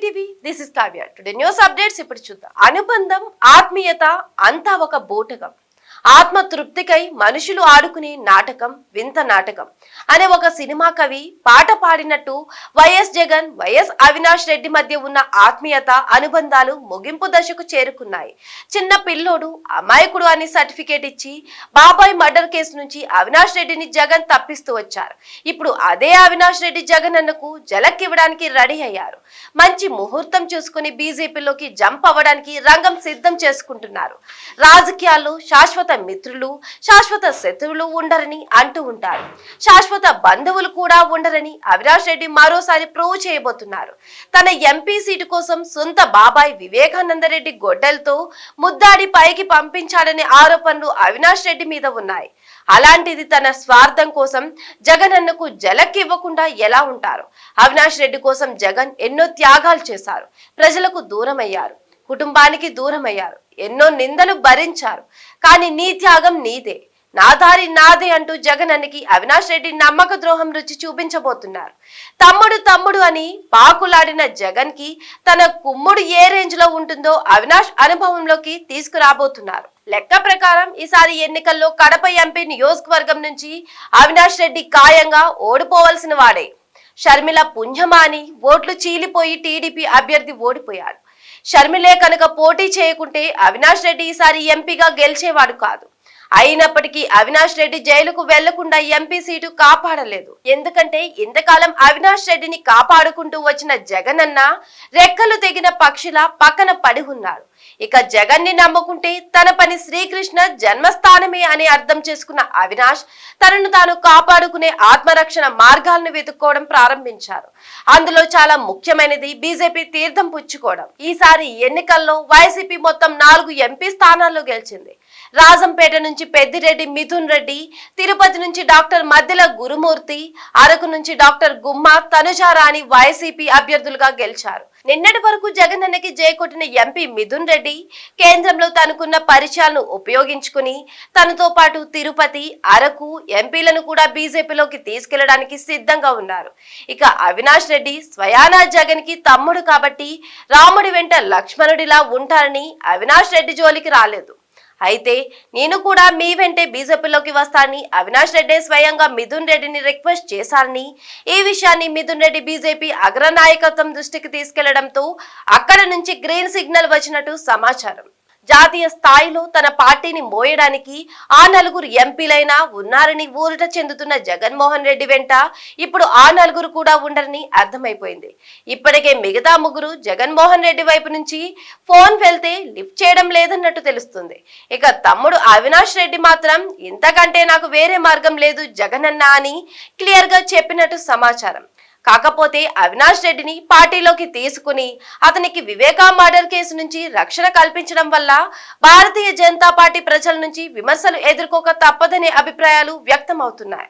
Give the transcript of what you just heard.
TV this is Kavya. Today news updates ఇప్పుడు చూద్దాం. అనుబంధం, ఆత్మీయత అంతా ఒక బూటకం. ఆత్మ తృప్తికై మనుషులు ఆడుకునే నాటకం వింత నాటకం అనే ఒక సినిమా కవి పాట పాడినట్టు వైఎస్ జగన్, వైఎస్ అవినాష్ రెడ్డి మధ్య ఉన్న ఆత్మీయత, అనుబంధాలు ముగింపు దశకు చేరుకున్నాయి. చిన్న పిల్లోడు, అమాయకుడు అని సర్టిఫికేట్ ఇచ్చి బాబాయ్ మర్డర్ కేసు నుంచి అవినాష్ రెడ్డిని జగన్ తప్పిస్తూ వచ్చారు. ఇప్పుడు అదే అవినాష్ రెడ్డి జగన్ అన్నకు జలక్కివ్వడానికి రెడీ అయ్యారు. మంచి ముహూర్తం చూసుకుని బీజేపీలోకి జంప్ అవ్వడానికి రంగం సిద్ధం చేసుకుంటున్నారు. రాజకీయాల్లో శాశ్వత మిత్రులు, శాశ్వత శత్రువులు ఉండరని అంటూ ఉంటారు. శాశ్వత బంధువులు కూడా ఉండరని అవినాష్ రెడ్డి మరోసారి ప్రూవ్ చేయబోతున్నారు. తన ఎంపీ సీటు కోసం సొంత బాబాయ్ వివేకానందరెడ్డి గొడ్డలతో ముద్దాడి పైకి పంపించాడనే ఆరోపణలు అవినాష్ రెడ్డి మీద ఉన్నాయి. అలాంటిది తన స్వార్థం కోసం జగన్ అన్నకు జలక్ ఇవ్వకుండా ఎలా ఉంటారు? అవినాష్ రెడ్డి కోసం జగన్ ఎన్నో త్యాగాలు చేశారు. ప్రజలకు దూరం అయ్యారు, కుటుంబానికి దూరం అయ్యారు, ఎన్నో నిందలు భరించారు. కానీ నీ త్యాగం నీదే, నా దారి నాదే అంటూ జగన్ అన్నకి అవినాష్ రెడ్డి నమ్మక ద్రోహం రుచి చూపించబోతున్నారు. తమ్ముడు తమ్ముడు అని పాకులాడిన జగన్ కి తన కుమ్ముడు ఏ రేంజ్ లో ఉంటుందో అవినాష్ అనుభవంలోకి తీసుకురాబోతున్నారు. లెక్క ప్రకారం ఈసారి ఎన్నికల్లో కడప ఎంపీ నియోజకవర్గం నుంచి అవినాష్ రెడ్డి ఖాయంగా ఓడిపోవలసిన వాడే. షర్మిల పుంజమాని ఓట్లు చీలిపోయి టీడీపీ అభ్యర్థి ఓడిపోయాడు. షర్మిలే కనుక పోటీ చేయకుంటే అవినాష్ రెడ్డి ఈసారి ఎంపీగా గెలిచేవాడు కాదు. అయినప్పటికీ అవినాష్ రెడ్డి జైలుకు వెళ్లకుండా ఎంపీ సీటు కాపాడలేదు. ఎందుకంటే ఇంతకాలం అవినాష్ రెడ్డిని కాపాడుకుంటూ వచ్చిన జగన్ అన్న రెక్కలు తెగిన పక్షిలా పక్కన పడి ఉన్నాడు. ఇక జగన్ ని నమ్ముకుంటే తన పని శ్రీకృష్ణ జన్మస్థానమే అని అర్థం చేసుకున్న అవినాష్ తనను తాను కాపాడుకునే ఆత్మరక్షణ మార్గాలను వెతుక్కోవడం ప్రారంభించారు. అందులో చాలా ముఖ్యమైనది బీజేపీ తీర్థం పుచ్చుకోవడం. ఈసారి ఎన్నికల్లో వైసీపీ మొత్తం 4 ఎంపీ స్థానాల్లో గెలిచింది. రాజంపేట నుంచి పెద్దిరెడ్డి మిథున్ రెడ్డి, తిరుపతి నుంచి డాక్టర్ మద్దెల గురుమూర్తి, అరకు నుంచి డాక్టర్ గుమ్మా తనుజారాణి వైసీపీ అభ్యర్థులుగా గెలిచారు. నిన్నటి వరకు జగన్ అన్నకి జయకొట్టిన ఎంపీ మిథున్ రెడ్డి కేంద్రంలో తనకున్న పరిచయాలను ఉపయోగించుకుని తనతో పాటు తిరుపతి, అరకు ఎంపీలను కూడా బీజేపీలోకి తీసుకెళ్లడానికి సిద్ధంగా ఉన్నారు. ఇక అవినాష్ రెడ్డి స్వయానా జగన్ కి తమ్ముడు కాబట్టి రాముడి వెంట లక్ష్మణుడిలా ఉంటారని అవినాష్ రెడ్డి జోలికి రాలేదు. అయితే నేను కూడా మీ వెంటే బీజేపీలోకి వస్తానని అవినాష్ రెడ్డి స్వయంగా మిథున్ రెడ్డిని రిక్వెస్ట్ చేశారని, ఈ విషయాన్ని మిథున్ రెడ్డి బీజేపీ అగ్రనాయకత్వం దృష్టికి తీసుకెళ్లడంతో అక్కడ నుంచి గ్రీన్ సిగ్నల్ వచ్చినట్టు సమాచారం. జాతీయ స్థాయిలో తన పార్టీని మోయడానికి ఆ 4 ఎంపీలైనా ఉన్నారని ఊరట చెందుతున్న జగన్మోహన్ రెడ్డి వెంట ఇప్పుడు ఆ 4 కూడా ఉండరని అర్థమైపోయింది. ఇప్పటికే మిగతా 3 జగన్మోహన్ రెడ్డి వైపు నుంచి ఫోన్ వెళ్తే లిఫ్ట్ చేయడం లేదన్నట్టు తెలుస్తుంది. ఇక తమ్ముడు అవినాష్ రెడ్డి మాత్రం ఇంతకంటే నాకు వేరే మార్గం లేదు జగనన్న అని క్లియర్ గా చెప్పినట్టు సమాచారం. కాకపోతే అవినాష్ రెడ్డిని పార్టీలోకి తీసుకుని అతనికి వివేకా మర్డర్ కేసు నుంచి రక్షణ కల్పించడం వల్ల భారతీయ జనతా పార్టీ ప్రజల నుంచి విమర్శలు ఎదుర్కోక తప్పదనే అభిప్రాయాలు వ్యక్తం అవుతున్నాయి.